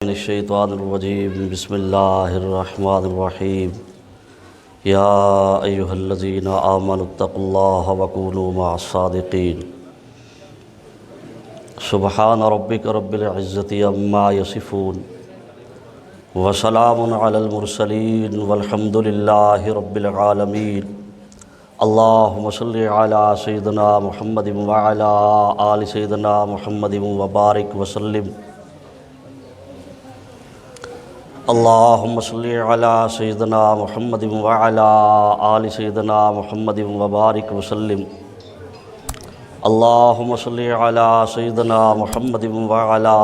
من الشیطان الرجیم بسم اللہ الرحمن الرحیم یا ایہا الذین آمنوا اتقوا اللہ وکونوا مع الصادقین سبحان ربک رب العزت عما یصفون وسلام علی المرسلین والحمد للہ رب العالمین اللہم صلی علی سیدنا محمد وعلی آل سیدنا محمد وبارک وسلم اللہم صلی علی سیدنا محمد وعلی آل سیدنا محمد وبارک وسلم اللہم صلی علی سیدنا محمد وعلی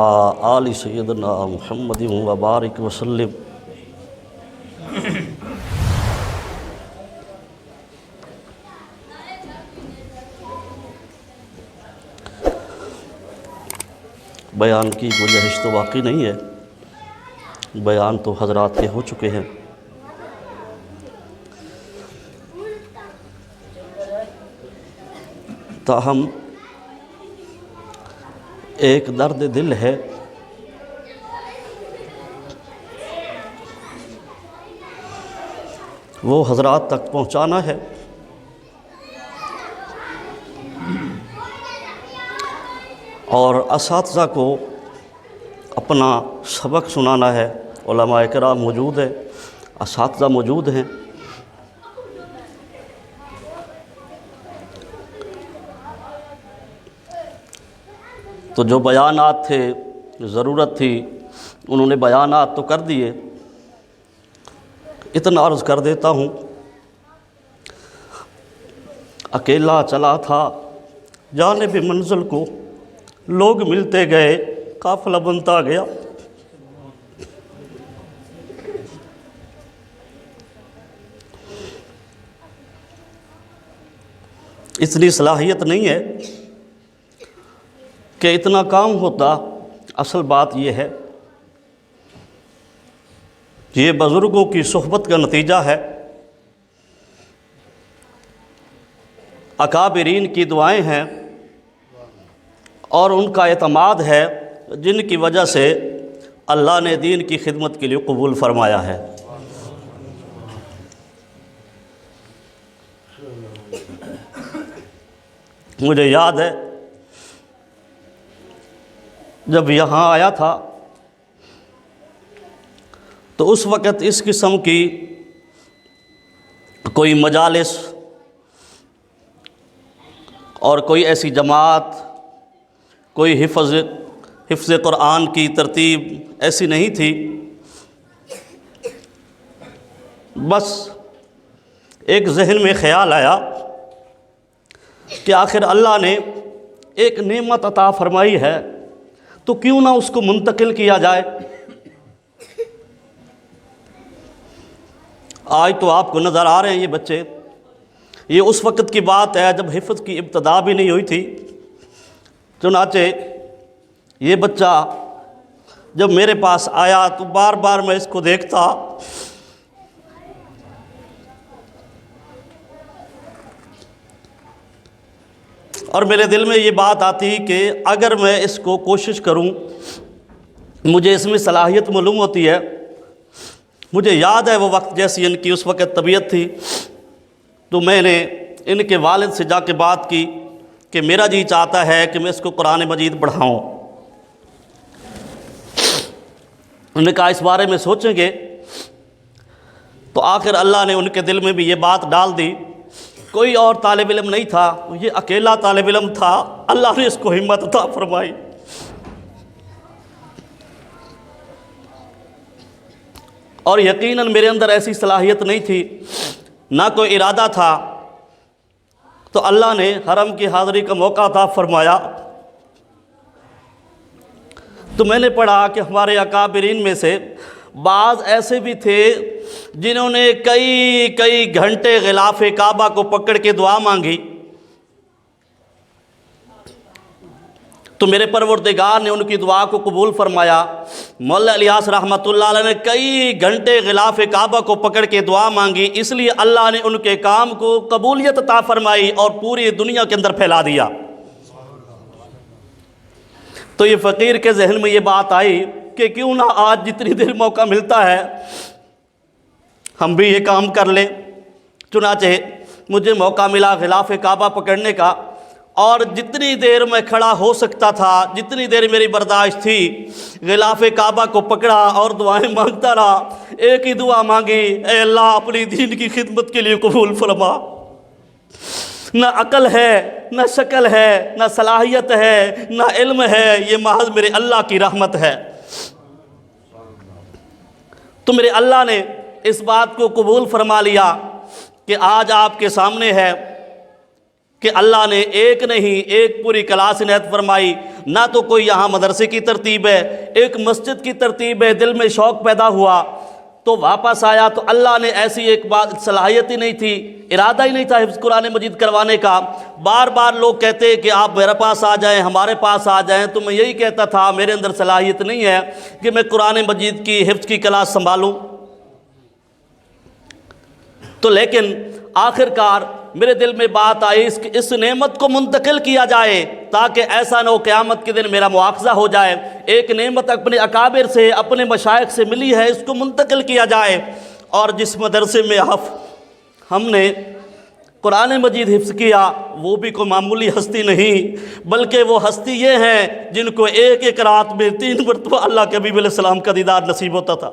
آل سیدنا محمد وبارک وسلم بیان کی گنجائش تو باقی نہیں ہے، بیان تو حضرات کے ہو چکے ہیں۔ تاہم ایک درد دل ہے وہ حضرات تک پہنچانا ہے۔ اور اساتذہ کو اپنا سبق سنانا ہے۔ علماء کرام موجود ہیں، اساتذہ موجود ہیں، تو جو بیانات تھے، ضرورت تھی، انہوں نے بیانات تو کر دیے۔ اتنا عرض کر دیتا ہوں، اکیلا چلا تھا جانب منزل کو، لوگ ملتے گئے، قافلہ بنتا گیا۔ اتنی صلاحیت نہیں ہے کہ اتنا کام ہوتا، اصل بات یہ ہے یہ بزرگوں کی صحبت کا نتیجہ ہے، اکابرین کی دعائیں ہیں اور ان کا اعتماد ہے جن کی وجہ سے اللہ نے دین کی خدمت کے لیے قبول فرمایا ہے۔ مجھے یاد ہے جب یہاں آیا تھا تو اس وقت اس قسم کی کوئی مجالس اور کوئی ایسی جماعت، کوئی حفظ قرآن کی ترتیب ایسی نہیں تھی۔ بس ایک ذہن میں خیال آیا کہ آخر اللہ نے ایک نعمت عطا فرمائی ہے تو کیوں نہ اس کو منتقل کیا جائے۔ آج تو آپ کو نظر آ رہے ہیں یہ بچے، یہ اس وقت کی بات ہے جب حفظ کی ابتدا بھی نہیں ہوئی تھی۔ چنانچہ یہ بچہ جب میرے پاس آیا تو بار بار میں اس کو دیکھتا اور میرے دل میں یہ بات آتی کہ اگر میں اس کو کوشش کروں، مجھے اس میں صلاحیت معلوم ہوتی ہے۔ مجھے یاد ہے وہ وقت جیسی ان کی اس وقت طبیعت تھی، تو میں نے ان کے والد سے جا کے بات کی کہ میرا جی چاہتا ہے کہ میں اس کو قرآن مجید پڑھاؤں۔ انہوں نے کہا اس بارے میں سوچیں گے، تو آخر اللہ نے ان کے دل میں بھی یہ بات ڈال دی۔ کوئی اور طالب علم نہیں تھا، یہ اکیلا طالب علم تھا، اللہ نے اس کو ہمت عطا فرمائی۔ اور یقیناً میرے اندر ایسی صلاحیت نہیں تھی، نہ کوئی ارادہ تھا، تو اللہ نے حرم کی حاضری کا موقع عطا فرمایا۔ تو میں نے پڑھا کہ ہمارے اکابرین میں سے بعض ایسے بھی تھے جنہوں نے کئی گھنٹے غلاف کعبہ کو پکڑ کے دعا مانگی، تو میرے پروردگار نے ان کی دعا کو قبول فرمایا۔ مولا الیاس رحمۃ اللہ علیہ نے کئی گھنٹے غلاف کعبہ کو پکڑ کے دعا مانگی، اس لیے اللہ نے ان کے کام کو قبولیت عطا فرمائی اور پوری دنیا کے اندر پھیلا دیا۔ تو یہ فقیر کے ذہن میں یہ بات آئی کہ کیوں نہ آج جتنی دیر موقع ملتا ہے ہم بھی یہ کام کر لیں۔ چنانچہ مجھے موقع ملا غلاف کعبہ پکڑنے کا، اور جتنی دیر میں کھڑا ہو سکتا تھا، جتنی دیر میری برداشت تھی، غلاف کعبہ کو پکڑا اور دعائیں مانگتا رہا۔ ایک ہی دعا مانگی، اے اللہ اپنی دین کی خدمت کے لیے قبول فرما۔ نہ عقل ہے، نہ شکل ہے، نہ صلاحیت ہے، نہ علم ہے، یہ محض میرے اللہ کی رحمت ہے۔ تو میرے اللہ نے اس بات کو قبول فرما لیا کہ آج آپ کے سامنے ہے کہ اللہ نے ایک نہیں ایک پوری کلاس عنایت فرمائی۔ نہ تو کوئی یہاں مدرسے کی ترتیب ہے، ایک مسجد کی ترتیب ہے، دل میں شوق پیدا ہوا تو واپس آیا، تو اللہ نے ایسی ایک بات، صلاحیت ہی نہیں تھی، ارادہ ہی نہیں تھا حفظ قرآن مجید کروانے کا۔ بار بار لوگ کہتے کہ آپ میرے پاس آ جائیں، ہمارے پاس آ جائیں، تو میں یہی کہتا تھا میرے اندر صلاحیت نہیں ہے کہ میں قرآن مجید کی حفظ کی کلاس سنبھالوں۔ تو لیکن آخر کار میرے دل میں بات آئی کہ اس نعمت کو منتقل کیا جائے، تاکہ ایسا نہ ہو قیامت کے دن میرا مواخذہ ہو جائے۔ ایک نعمت اپنے اکابر سے، اپنے مشائخ سے ملی ہے، اس کو منتقل کیا جائے۔ اور جس مدرسے میں ہم نے قرآن مجید حفظ کیا، وہ بھی کوئی معمولی ہستی نہیں، بلکہ وہ ہستی یہ ہیں جن کو ایک ایک رات میں 3 مرتبہ اللہ کے حبیب علیہ السلام کا دیدار نصیب ہوتا تھا۔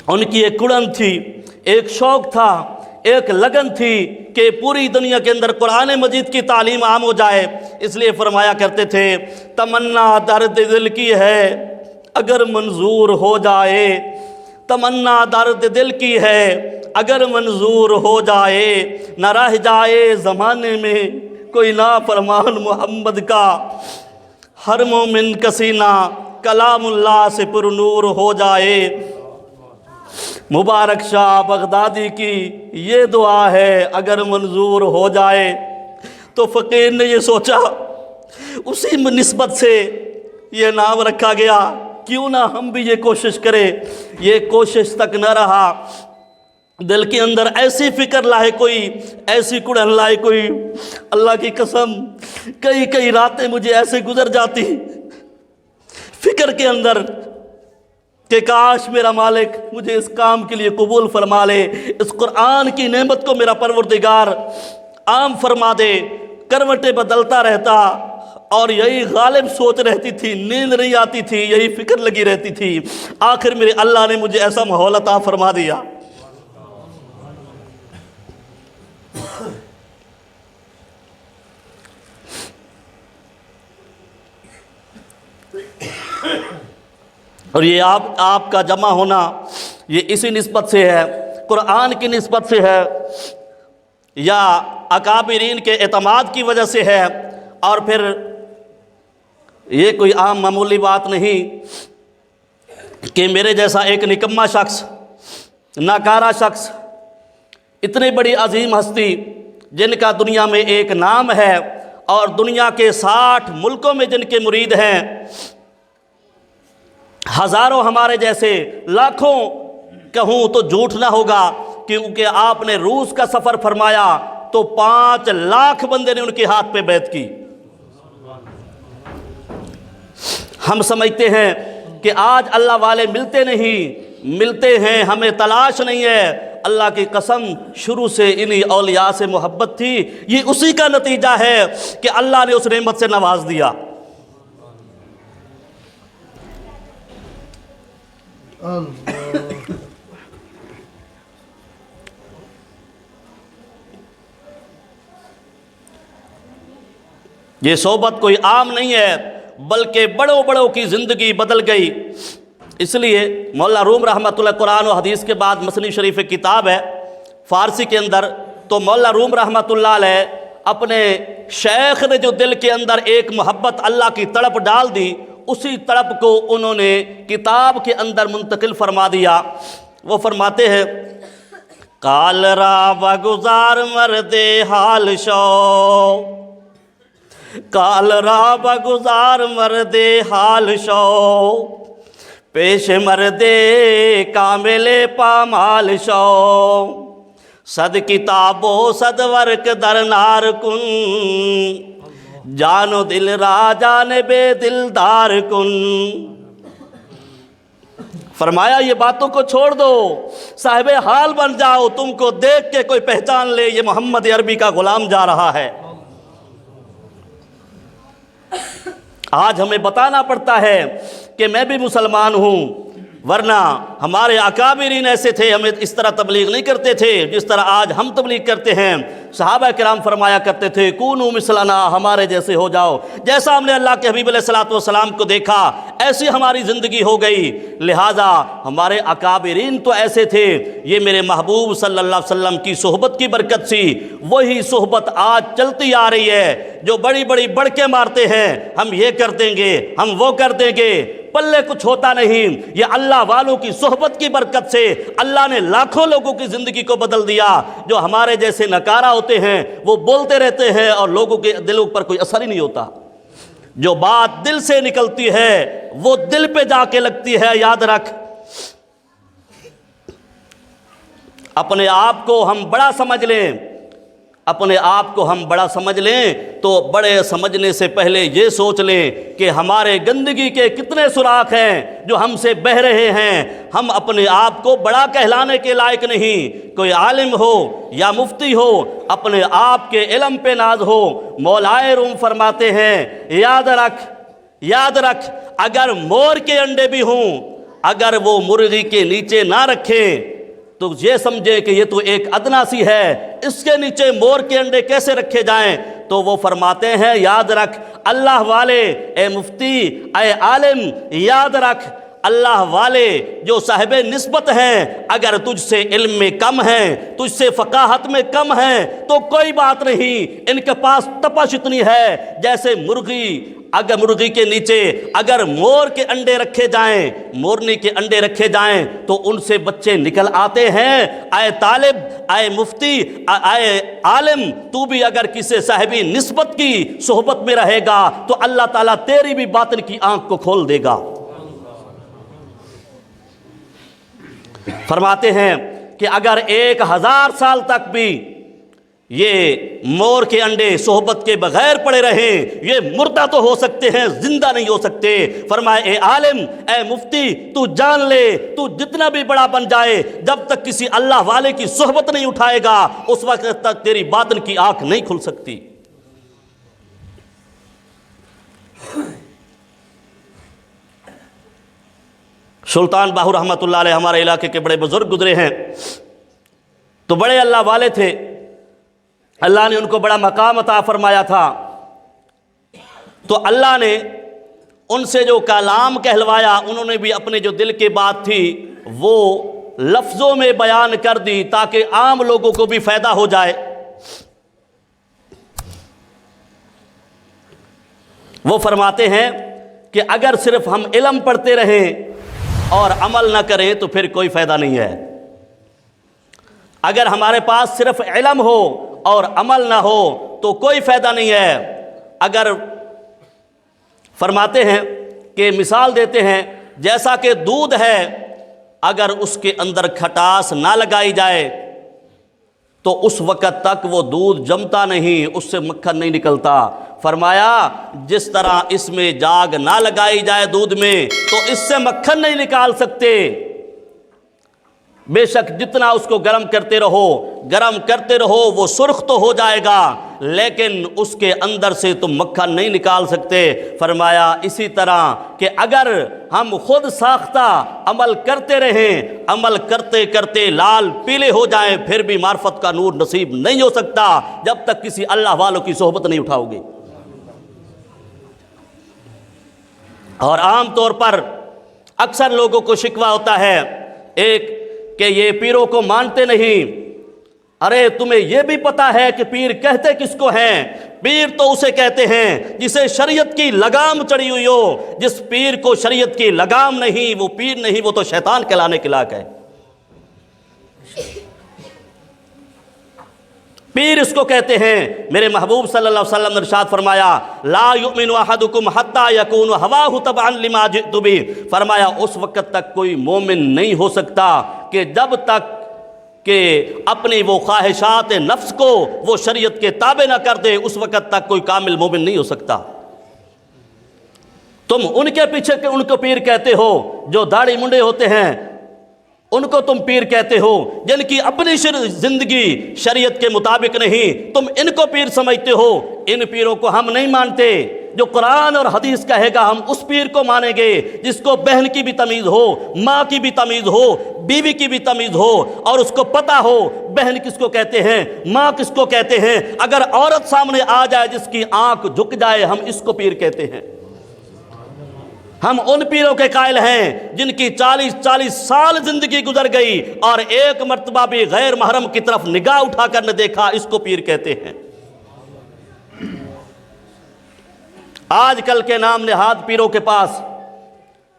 ان کی ایک کڑن تھی، ایک شوق تھا، ایک لگن تھی کہ پوری دنیا کے اندر قرآن مجید کی تعلیم عام ہو جائے۔ اس لیے فرمایا کرتے تھے، تمنا درد دل کی ہے اگر منظور ہو جائے، تمنا درد دل کی ہے اگر منظور ہو جائے، نہ رہ جائے زمانے میں کوئی نافرمان محمد کا، ہر مومن کا سینہ کلام اللہ سے پر نور ہو جائے۔ مبارک شاہ بغدادی کی یہ دعا ہے اگر منظور ہو جائے۔ تو فقیر نے یہ سوچا، اسی نسبت سے یہ نام رکھا گیا، کیوں نہ ہم بھی یہ کوشش کریں۔ یہ کوشش تک نہ رہا، دل کے اندر ایسی فکر لائے کوئی، ایسی کڑن لائے کوئی، اللہ کی قسم کئی راتیں مجھے ایسے گزر جاتی فکر کے اندر کہ کاش میرا مالک مجھے اس کام کے لیے قبول فرما لے، اس قرآن کی نعمت کو میرا پروردگار عام فرما دے۔ کروٹیں بدلتا رہتا اور یہی غالب سوچ رہتی تھی، نیند نہیں آتی تھی، یہی فکر لگی رہتی تھی۔ آخر میرے اللہ نے مجھے ایسا ماحول عطا فرما دیا۔ اور یہ آپ کا جمع ہونا یہ اسی نسبت سے ہے، قرآن کی نسبت سے ہے، یا اکابرین کے اعتماد کی وجہ سے ہے۔ اور پھر یہ کوئی عام معمولی بات نہیں کہ میرے جیسا ایک نکما شخص، ناکارہ شخص، اتنی بڑی عظیم ہستی جن کا دنیا میں ایک نام ہے اور دنیا کے 60 ملکوں میں جن کے مرید ہیں، ہزاروں ہمارے جیسے، لاکھوں کہوں تو جھوٹ نہ ہوگا، کیونکہ آپ نے روس کا سفر فرمایا تو 5 لاکھ بندے نے ان کے ہاتھ پہ بیعت کی۔ ہم سمجھتے ہیں کہ آج اللہ والے ملتے نہیں، ملتے ہیں، ہمیں تلاش نہیں ہے۔ اللہ کی قسم شروع سے انہی اولیاء سے محبت تھی، یہ اسی کا نتیجہ ہے کہ اللہ نے اس نعمت سے نواز دیا۔ یہ صحبت کوئی عام نہیں ہے، بلکہ بڑوں بڑوں کی زندگی بدل گئی۔ اس لیے مولانا روم رحمۃ اللہ، قرآن و حدیث کے بعد مثنی شریف کتاب ہے فارسی کے اندر، تو مولانا روم رحمۃ اللہ علیہ اپنے شیخ نے جو دل کے اندر ایک محبت اللہ کی تڑپ ڈال دی، اسی تڑپ کو انہوں نے کتاب کے اندر منتقل فرما دیا۔ وہ فرماتے ہیں، کال را بگزار مرد حال شو، کال را بگزار مرد حال شو، پیش مرد کامل پامال شو، صد کتاب و صد ورک در نار کن، جانو دل را جانبے دلدار کن. فرمایا یہ باتوں کو چھوڑ دو، صاحب حال بن جاؤ. تم کو دیکھ کے کوئی پہچان لے یہ محمد عربی کا غلام جا رہا ہے. آج ہمیں بتانا پڑتا ہے کہ میں بھی مسلمان ہوں، ورنہ ہمارے اکابرین ایسے تھے، ہمیں اس طرح تبلیغ نہیں کرتے تھے جس طرح آج ہم تبلیغ کرتے ہیں. صحابہ کرام فرمایا کرتے تھے کونوا مثلنا، ہمارے جیسے ہو جاؤ. جیسا ہم نے اللہ کے حبیب علیہ الصلوۃ والسلام کو دیکھا ایسی ہماری زندگی ہو گئی. لہٰذا ہمارے اکابرین تو ایسے تھے. یہ میرے محبوب صلی اللہ علیہ وسلم کی صحبت کی برکت سی. وہی صحبت آج چلتی آ رہی ہے. جو بڑی بڑی بڑکے مارتے ہیں ہم یہ کر دیں گے، ہم وہ کر دیں گے، پلے کچھ ہوتا نہیں. یہ اللہ والوں کی صحبت کی برکت سے اللہ نے لاکھوں لوگوں کی زندگی کو بدل دیا. جو ہمارے جیسے نکارہ ہوتے ہیں وہ بولتے رہتے ہیں اور لوگوں کے دلوں پر کوئی اثر ہی نہیں ہوتا. جو بات دل سے نکلتی ہے وہ دل پہ جا کے لگتی ہے. یاد رکھ، اپنے آپ کو ہم بڑا سمجھ لیں، اپنے آپ کو ہم بڑا سمجھ لیں تو بڑے سمجھنے سے پہلے یہ سوچ لیں کہ ہمارے گندگی کے کتنے سوراخ ہیں جو ہم سے بہہ رہے ہیں. ہم اپنے آپ کو بڑا کہلانے کے لائق نہیں. کوئی عالم ہو یا مفتی ہو اپنے آپ کے علم پہ ناز ہو. مولائے روم فرماتے ہیں یاد رکھ اگر مور کے انڈے بھی ہوں، اگر وہ مرغی کے نیچے نہ رکھیں تو یہ سمجھے کہ یہ تو ایک ادنا سی ہے، اس کے نیچے مور کے انڈے کیسے رکھے جائیں. تو وہ فرماتے ہیں یاد رکھ اللہ والے، اے مفتی، اے عالم، یاد رکھ اللہ والے جو صاحب نسبت ہیں اگر تجھ سے علم میں کم ہیں، تجھ سے فقاہت میں کم ہیں تو کوئی بات نہیں. ان کے پاس تپش اتنی ہے جیسے مرغی کے نیچے اگر مور کے انڈے رکھے جائیں، مورنی کے انڈے رکھے جائیں تو ان سے بچے نکل آتے ہیں. اے طالب، اے مفتی، اے عالم، تو بھی اگر کسی صاحبی نسبت کی صحبت میں رہے گا تو اللہ تعالیٰ تیری بھی باطن کی آنکھ کو کھول دے گا. فرماتے ہیں کہ اگر 1000 سال تک بھی یہ مور کے انڈے صحبت کے بغیر پڑے رہیں، یہ مردہ تو ہو سکتے ہیں، زندہ نہیں ہو سکتے. فرمائے اے عالم، اے مفتی، تو جان لے تو جتنا بھی بڑا بن جائے جب تک کسی اللہ والے کی صحبت نہیں اٹھائے گا اس وقت تک تیری باطن کی آنکھ نہیں کھل سکتی. سلطان باہو رحمۃ اللہ علیہ ہمارے علاقے کے بڑے بزرگ گزرے ہیں، تو بڑے اللہ والے تھے. اللہ نے ان کو بڑا مقام عطا فرمایا تھا. تو اللہ نے ان سے جو کلام کہلوایا انہوں نے بھی اپنے جو دل کی بات تھی وہ لفظوں میں بیان کر دی تاکہ عام لوگوں کو بھی فائدہ ہو جائے. وہ فرماتے ہیں کہ اگر صرف ہم علم پڑھتے رہیں اور عمل نہ کریں تو پھر کوئی فائدہ نہیں ہے. اگر ہمارے پاس صرف علم ہو اور عمل نہ ہو تو کوئی فائدہ نہیں ہے. اگر فرماتے ہیں کہ مثال دیتے ہیں جیسا کہ دودھ ہے، اگر اس کے اندر کھٹاس نہ لگائی جائے تو اس وقت تک وہ دودھ جمتا نہیں، اس سے مکھن نہیں نکلتا. فرمایا جس طرح اس میں جاگ نہ لگائی جائے دودھ میں تو اس سے مکھن نہیں نکال سکتے. بے شک جتنا اس کو گرم کرتے رہو وہ سرخ تو ہو جائے گا لیکن اس کے اندر سے تم مکھن نہیں نکال سکتے. فرمایا اسی طرح کہ اگر ہم خود ساختہ عمل کرتے رہیں، عمل کرتے کرتے لال پیلے ہو جائیں پھر بھی معرفت کا نور نصیب نہیں ہو سکتا جب تک کسی اللہ والوں کی صحبت نہیں اٹھاؤ گے. اور عام طور پر اکثر لوگوں کو شکوہ ہوتا ہے ایک کہ یہ پیروں کو مانتے نہیں. ارے تمہیں یہ بھی پتا ہے کہ پیر کہتے کس کو ہیں؟ پیر تو اسے کہتے ہیں جسے شریعت کی لگام چڑھی ہوئی ہو. جس پیر کو شریعت کی لگام نہیں وہ پیر نہیں، وہ تو شیطان کہلانے کے لائق ہے. پیر اس کو کہتے ہیں. میرے محبوب صلی اللہ علیہ وسلم نے ارشاد فرمایا لا یؤمن احدکم حتی یکون ہواہ تبعا لما جئت بہ. فرمایا اس وقت تک کوئی مومن نہیں ہو سکتا کہ جب تک کہ اپنی وہ خواہشات نفس کو وہ شریعت کے تابع نہ کر دے، اس وقت تک کوئی کامل مومن نہیں ہو سکتا۔ تم ان کے پیچھے ان کو پیر کہتے ہو جو داڑھی منڈے ہوتے ہیں، ان کو تم پیر کہتے ہو، جن کی اپنی زندگی شریعت کے مطابق نہیں، تم ان کو پیر سمجھتے ہو۔ ان پیروں کو ہم نہیں مانتے۔ جو قرآن اور حدیث کہے گا ہم اس پیر کو مانیں گے جس کو بہن کی بھی تمیز ہو، ماں کی بھی تمیز ہو، بیوی کی بھی تمیز ہو، اور اس کو پتہ ہو بہن کس کو کہتے ہیں، ماں کس کو کہتے ہیں۔ اگر عورت سامنے آ جائے جس کی آنکھ جھک جائے، ہم اس کو پیر کہتے ہیں۔ ہم ان پیروں کے قائل ہیں جن کی 40 سال زندگی گزر گئی اور ایک مرتبہ بھی غیر محرم کی طرف نگاہ اٹھا کر نہ دیکھا، اس کو پیر کہتے ہیں۔ آج کل کے نام نہاد پیروں کے پاس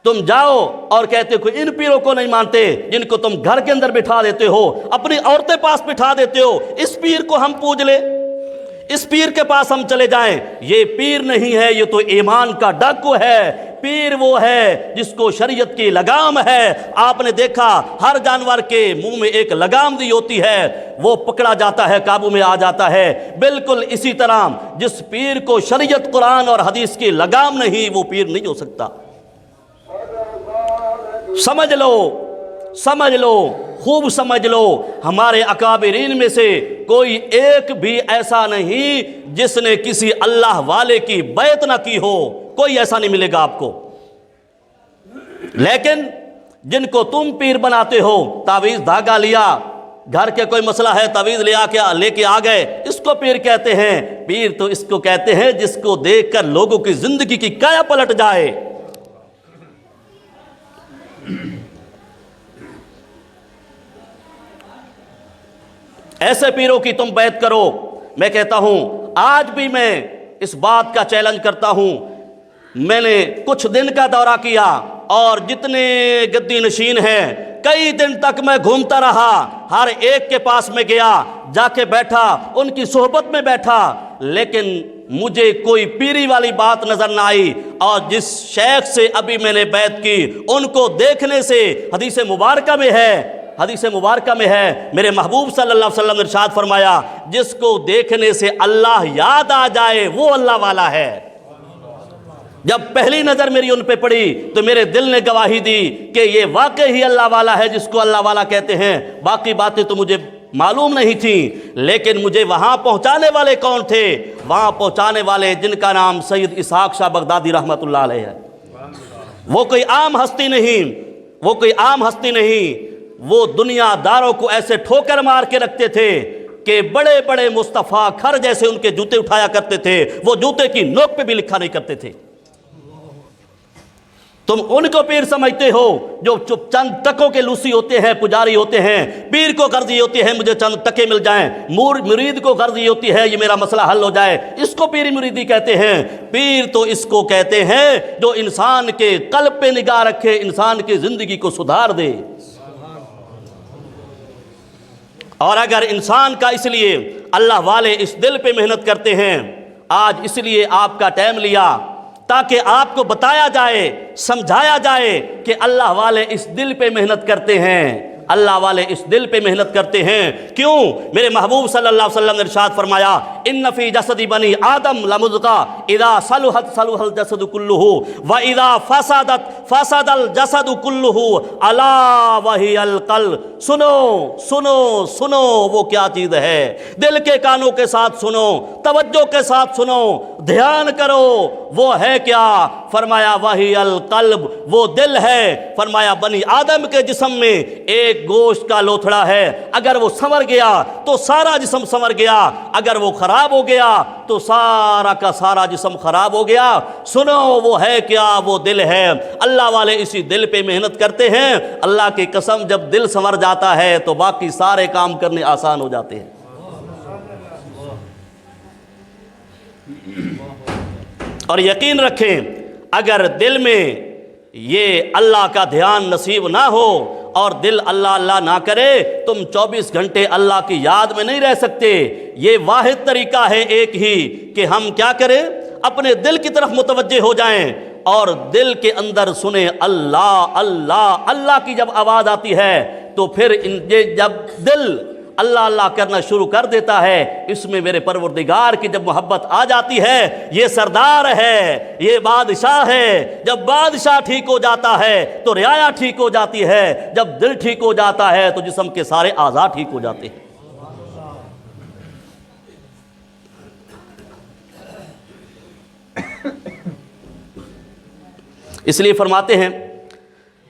تم جاؤ اور کہتے ہو ان پیروں کو نہیں مانتے جن کو تم گھر کے اندر بٹھا دیتے ہو، اپنی عورتیں پاس بٹھا دیتے ہو، اس پیر کو ہم پوج لیں، اس پیر کے پاس ہم چلے جائیں۔ یہ پیر نہیں ہے، یہ تو ایمان کا ڈاکو ہے۔ پیر وہ ہے جس کو شریعت کی لگام ہے۔ آپ نے دیکھا ہر جانور کے منہ میں ایک لگام دی ہوتی ہے، وہ پکڑا جاتا ہے، قابو میں آ جاتا ہے۔ بالکل اسی طرح جس پیر کو شریعت قرآن اور حدیث کی لگام نہیں، وہ پیر نہیں ہو سکتا۔ سمجھ لو، خوب سمجھ لو، ہمارے اکابرین میں سے کوئی ایک بھی ایسا نہیں جس نے کسی اللہ والے کی بیعت نہ کی ہو، کوئی ایسا نہیں ملے گا آپ کو۔ لیکن جن کو تم پیر بناتے ہو، تعویذ دھاگا لیا، گھر کے کوئی مسئلہ ہے، تعویذ لے کے آ گئے، اس کو پیر کہتے ہیں۔ پیر تو اس کو کہتے ہیں جس کو دیکھ کر لوگوں کی زندگی کی کایا پلٹ جائے۔ ایسے پیروں کی تم بیعت کرو۔ میں کہتا ہوں، آج بھی میں اس بات کا چیلنج کرتا ہوں۔ میں نے کچھ دن کا دورہ کیا اور جتنے گدی نشین ہیں، کئی دن تک میں گھومتا رہا، ہر ایک کے پاس میں گیا، جا کے بیٹھا، ان کی صحبت میں بیٹھا، لیکن مجھے کوئی پیری والی بات نظر نہ آئی۔ اور جس شیخ سے ابھی میں نے بیعت کی، ان کو دیکھنے سے حدیث مبارکہ میں ہے میرے محبوب صلی اللہ علیہ وسلم نے ارشاد فرمایا، جس کو دیکھنے سے اللہ یاد آ جائے وہ اللہ والا ہے۔ جب پہلی نظر میری ان پہ پڑی تو میرے دل نے گواہی دی کہ یہ واقعی ہی اللہ والا ہے جس کو اللہ والا کہتے ہیں۔ باقی باتیں تو مجھے معلوم نہیں تھیں، لیکن مجھے وہاں پہنچانے والے کون تھے؟ وہاں پہنچانے والے جن کا نام سید اسحاق شاہ بغدادی رحمۃ اللہ علیہ ہے۔ وہ کوئی عام ہستی نہیں، وہ دنیا داروں کو ایسے ٹھوکر مار کے رکھتے تھے کہ بڑے بڑے مصطفیٰ کھر جیسے ان کے جوتے اٹھایا کرتے تھے، وہ جوتے کی نوک پہ بھی لکھا نہیں کرتے تھے۔ تم ان کو پیر سمجھتے ہو جو چند ٹکوں کے لوسی ہوتے ہیں، پجاری ہوتے ہیں۔ پیر کو غرض یہ ہوتی ہے مجھے چند ٹکے مل جائیں، مرید کو غرض یہ ہوتی ہے یہ میرا مسئلہ حل ہو جائے، اس کو پیری مریدی کہتے ہیں۔ پیر تو اس کو کہتے ہیں جو انسان کے قلب پہ نگاہ رکھے، انسان کی زندگی کو سدھار دے۔ اور اگر انسان کا اس لیے اللہ والے اس دل پہ محنت کرتے ہیں، آج اس لیے آپ کا ٹائم لیا تاکہ آپ کو بتایا جائے، سمجھایا جائے کہ اللہ والے اس دل پہ محنت کرتے ہیں، اللہ والے اس دل پہ محنت کرتے ہیں۔ کیوں؟ میرے محبوب صلی اللہ علیہ وسلم نے ارشاد فرمایا، ان فی جسد بنی آدم لمضغہ اذا صلحت صلح الجسد کلہ واذا فسدت فسد الجسد کلہ الا وہی القلب۔ سنو وہ کیا چیز ہے، دل کے کانوں کے ساتھ سنو، توجہ کے ساتھ سنو، دھیان کرو، وہ ہے کیا؟ فرمایا وہی القلب، وہ دل ہے۔ فرمایا بنی آدم کے جسم میں ایک گوشت کا لوتھڑا ہے، اگر وہ سنور گیا تو سارا جسم سنور گیا، اگر وہ خراب ہو گیا تو سارا کا سارا جسم خراب ہو گیا۔ سنو وہ ہے کیا؟ وہ دل ہے۔ اللہ والے اسی دل پہ محنت کرتے ہیں۔ اللہ کی قسم جب دل سنور جاتا ہے تو باقی سارے کام کرنے آسان ہو جاتے ہیں۔ اور یقین رکھیں اگر دل میں یہ اللہ کا دھیان نصیب نہ ہو اور دل اللہ نہ کرے، تم 24 گھنٹے اللہ کی یاد میں نہیں رہ سکتے۔ یہ واحد طریقہ ہے ایک ہی کہ ہم کیا کریں، اپنے دل کی طرف متوجہ ہو جائیں اور دل کے اندر سنیں اللہ اللہ اللہ کی جب آواز آتی ہے تو پھر یہ جب دل اللہ اللہ کرنا شروع کر دیتا ہے، اس میں میرے پروردگار کی جب محبت آ جاتی ہے، یہ سردار ہے، یہ بادشاہ ہے، جب بادشاہ ٹھیک ہو جاتا ہے تو رعایا ٹھیک ہو جاتی ہے، جب دل ٹھیک ہو جاتا ہے تو جسم کے سارے اعضاء ٹھیک ہو جاتے ہیں۔ اس لیے فرماتے ہیں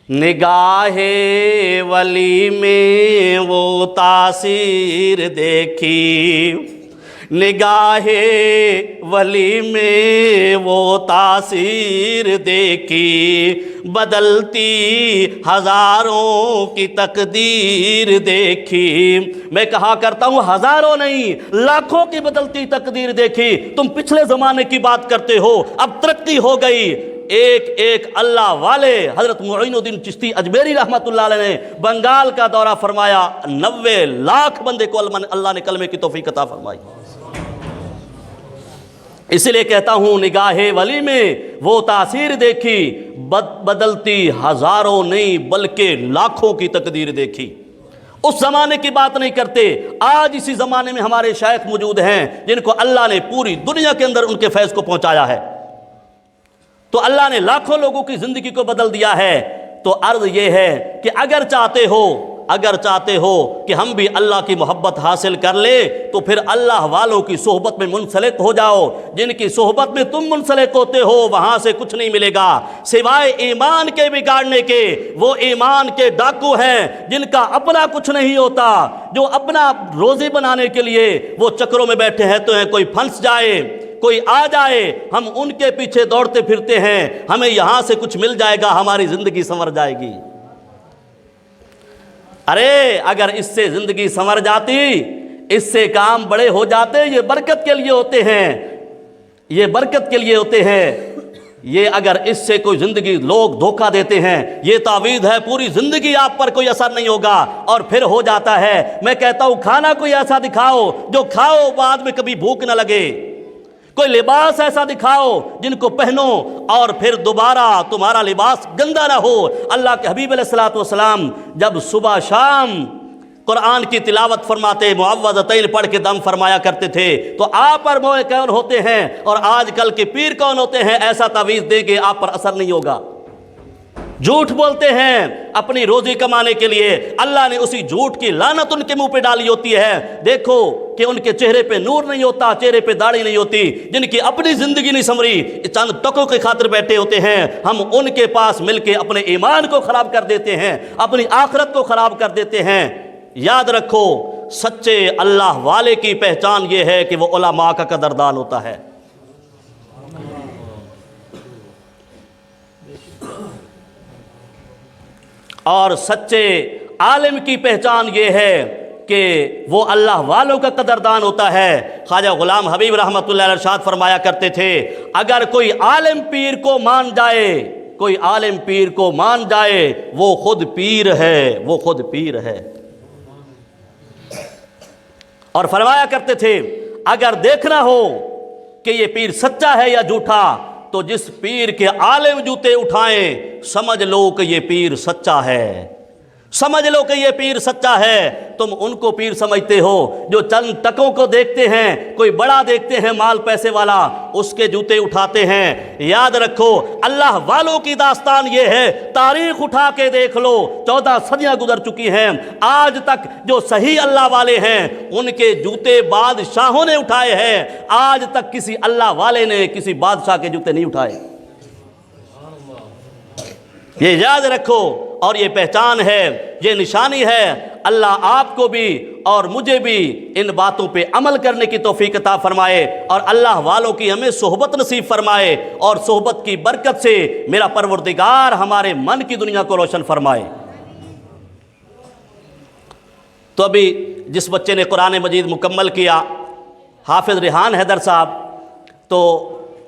نگاہ ولی میں وہ تاثیر دیکھی، نگاہ ولی میں وہ تاثیر دیکھی، بدلتی ہزاروں کی تقدیر دیکھی۔ میں کہا کرتا ہوں ہزاروں نہیں، لاکھوں کی بدلتی تقدیر دیکھی۔ تم پچھلے زمانے کی بات کرتے ہو، اب ترقی ہو گئی۔ ایک ایک اللہ والے حضرت معین الدین چشتی اجمیری رحمۃ اللہ علیہ نے بنگال کا دورہ فرمایا، 90 لاکھ بندے کو اللہ نے کلمے کی توفیق عطا فرمائی۔ اسی لیے کہتا ہوں نگاہ ولی میں وہ تاثیر دیکھی، بدلتی ہزاروں نہیں بلکہ لاکھوں کی تقدیر دیکھی۔ اس زمانے کی بات نہیں کرتے، آج اسی زمانے میں ہمارے شیخ موجود ہیں جن کو اللہ نے پوری دنیا کے اندر ان کے فیض کو پہنچایا ہے، تو اللہ نے لاکھوں لوگوں کی زندگی کو بدل دیا ہے۔ تو عرض یہ ہے کہ اگر چاہتے ہو کہ ہم بھی اللہ کی محبت حاصل کر لے تو پھر اللہ والوں کی صحبت میں منسلک ہو جاؤ۔ جن کی صحبت میں تم منسلک ہوتے ہو وہاں سے کچھ نہیں ملے گا سوائے ایمان کے بگاڑنے کے۔ وہ ایمان کے ڈاکو ہیں جن کا اپنا کچھ نہیں ہوتا، جو اپنا روزی بنانے کے لیے وہ چکروں میں بیٹھے ہیں، تو کوئی پھنس جائے کوئی آ جائے، ہم ان کے پیچھے دوڑتے پھرتے ہیں، ہمیں یہاں سے کچھ مل جائے گا، ہماری زندگی سنور جائے گی۔ ارے اگر اس سے زندگی سنور جاتی، اس سے کام بڑے ہو جاتے، یہ برکت کے لیے ہوتے ہیں، یہ برکت کے لیے ہوتے ہیں۔ یہ اگر اس سے کوئی زندگی لوگ دھوکہ دیتے ہیں، یہ تعویذ ہے، پوری زندگی آپ پر کوئی اثر نہیں ہوگا اور پھر ہو جاتا ہے۔ میں کہتا ہوں کھانا کوئی ایسا دکھاؤ جو کھاؤ بعد میں کبھی بھوک نہ لگے، کوئی لباس ایسا دکھاؤ جن کو پہنو اور پھر دوبارہ تمہارا لباس گندا نہ ہو۔ اللہ کے حبیب علیہ الصلوۃ والسلام جب صبح شام قرآن کی تلاوت فرماتے، معوذتین پڑھ کے دم فرمایا کرتے تھے، تو آپ پر موئے کون ہوتے ہیں اور آج کل کے پیر کون ہوتے ہیں؟ ایسا تعویذ دیں کہ آپ پر اثر نہیں ہوگا۔ جھوٹ بولتے ہیں اپنی روزی کمانے کے لیے، اللہ نے اسی جھوٹ کی لعنت ان کے منہ پہ ڈالی ہوتی ہے۔ دیکھو کہ ان کے چہرے پہ نور نہیں ہوتا، چہرے پہ داڑھی نہیں ہوتی، جن کی اپنی زندگی نہیں سنوری، چند ٹکوں کے خاطر بیٹھے ہوتے ہیں۔ ہم ان کے پاس مل کے اپنے ایمان کو خراب کر دیتے ہیں، اپنی آخرت کو خراب کر دیتے ہیں۔ یاد رکھو سچے اللہ والے کی پہچان یہ ہے کہ وہ علماء کا قدردان ہوتا ہے۔ اور سچے عالم کی پہچان یہ ہے کہ وہ اللہ والوں کا قدردان ہوتا ہے۔ خواجہ غلام حبیب رحمۃ اللہ علیہ ارشاد فرمایا کرتے تھے، اگر کوئی عالم پیر کو مان جائے، کوئی عالم پیر کو مان جائے، وہ خود پیر ہے، وہ خود پیر ہے۔ اور فرمایا کرتے تھے اگر دیکھنا ہو کہ یہ پیر سچا ہے یا جھوٹا تو جس پیر کے عالم جوتے اٹھائیں سمجھ لو کہ یہ پیر سچا ہے، سمجھ لو کہ یہ پیر سچا ہے۔ تم ان کو پیر سمجھتے ہو جو چند ٹکوں کو دیکھتے ہیں، کوئی بڑا دیکھتے ہیں مال پیسے والا، اس کے جوتے اٹھاتے ہیں۔ یاد رکھو اللہ والوں کی داستان یہ ہے، تاریخ اٹھا کے دیکھ لو، 14 صدیاں گزر چکی ہیں، آج تک جو صحیح اللہ والے ہیں ان کے جوتے بادشاہوں نے اٹھائے ہیں، آج تک کسی اللہ والے نے کسی بادشاہ کے جوتے نہیں اٹھائے۔ یہ یاد رکھو اور یہ پہچان ہے، یہ نشانی ہے۔ اللہ آپ کو بھی اور مجھے بھی ان باتوں پہ عمل کرنے کی توفیق عطا فرمائے اور اللہ والوں کی ہمیں صحبت نصیب فرمائے، اور صحبت کی برکت سے میرا پروردگار ہمارے من کی دنیا کو روشن فرمائے۔ تو ابھی جس بچے نے قرآن مجید مکمل کیا، حافظ ریحان حیدر صاحب، تو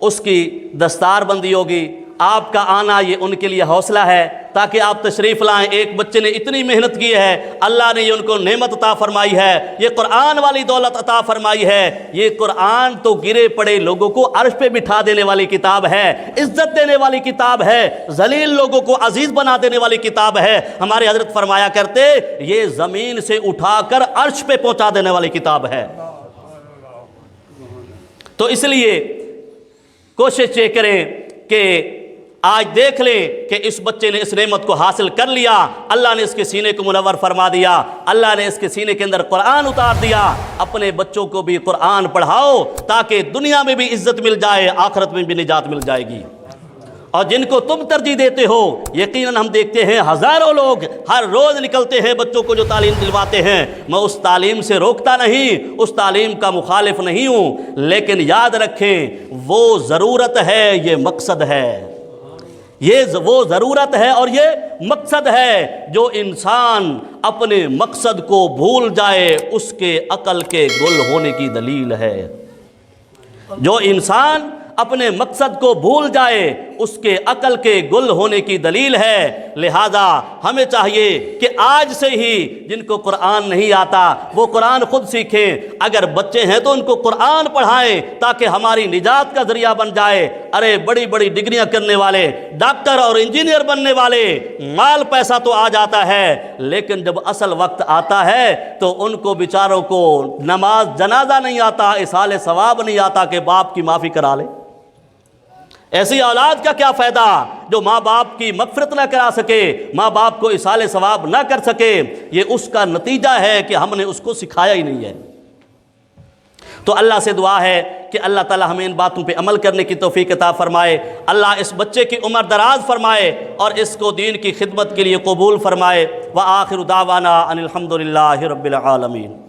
اس کی دستار بندی ہوگی آپ کا آنا یہ ان کے لیے حوصلہ ہے تاکہ آپ تشریف لائیں۔ ایک بچے نے اتنی محنت کی ہے، اللہ نے یہ ان کو نعمت عطا فرمائی ہے، یہ قرآن والی دولت عطا فرمائی ہے۔ یہ قرآن تو گرے پڑے لوگوں کو عرش پہ بٹھا دینے والی کتاب ہے، عزت دینے والی کتاب ہے، ذلیل لوگوں کو عزیز بنا دینے والی کتاب ہے۔ ہمارے حضرت فرمایا کرتے یہ زمین سے اٹھا کر عرش پہ پہنچا دینے والی کتاب ہے۔ تو اس لیے کوشش یہ کریں کہ آج دیکھ لیں کہ اس بچے نے اس نعمت کو حاصل کر لیا، اللہ نے اس کے سینے کو منور فرما دیا، اللہ نے اس کے سینے کے اندر قرآن اتار دیا۔ اپنے بچوں کو بھی قرآن پڑھاؤ تاکہ دنیا میں بھی عزت مل جائے، آخرت میں بھی نجات مل جائے گی۔ اور جن کو تم ترجیح دیتے ہو، یقیناً ہم دیکھتے ہیں ہزاروں لوگ ہر روز نکلتے ہیں بچوں کو جو تعلیم دلواتے ہیں۔ میں اس تعلیم سے روکتا نہیں، اس تعلیم کا مخالف نہیں ہوں، لیکن یاد رکھیں وہ ضرورت ہے، یہ مقصد ہے۔ یہ وہ ضرورت ہے اور یہ مقصد ہے۔ جو انسان اپنے مقصد کو بھول جائے اس کے عقل کے گل ہونے کی دلیل ہے۔ جو انسان اپنے مقصد کو بھول جائے اس کے عقل کے گل ہونے کی دلیل ہے۔ لہذا ہمیں چاہیے کہ آج سے ہی جن کو قرآن نہیں آتا وہ قرآن خود سیکھیں، اگر بچے ہیں تو ان کو قرآن پڑھائیں تاکہ ہماری نجات کا ذریعہ بن جائے۔ ارے بڑی بڑی ڈگریاں کرنے والے، ڈاکٹر اور انجینئر بننے والے، مال پیسہ تو آ جاتا ہے، لیکن جب اصل وقت آتا ہے تو ان کو بیچاروں کو نماز جنازہ نہیں آتا، اصال ثواب نہیں آتا کہ باپ کی معافی کرا لے۔ ایسی اولاد کا کیا فائدہ جو ماں باپ کی مغفرت نہ کرا سکے، ماں باپ کو اصال ثواب نہ کر سکے؟ یہ اس کا نتیجہ ہے کہ ہم نے اس کو سکھایا ہی نہیں ہے۔ تو اللہ سے دعا ہے کہ اللہ تعالی ہمیں ان باتوں پہ عمل کرنے کی توفیق عطا فرمائے، اللہ اس بچے کی عمر دراز فرمائے اور اس کو دین کی خدمت کے لیے قبول فرمائے۔ وآخر دعوانا ان الحمد للہ رب العالمین۔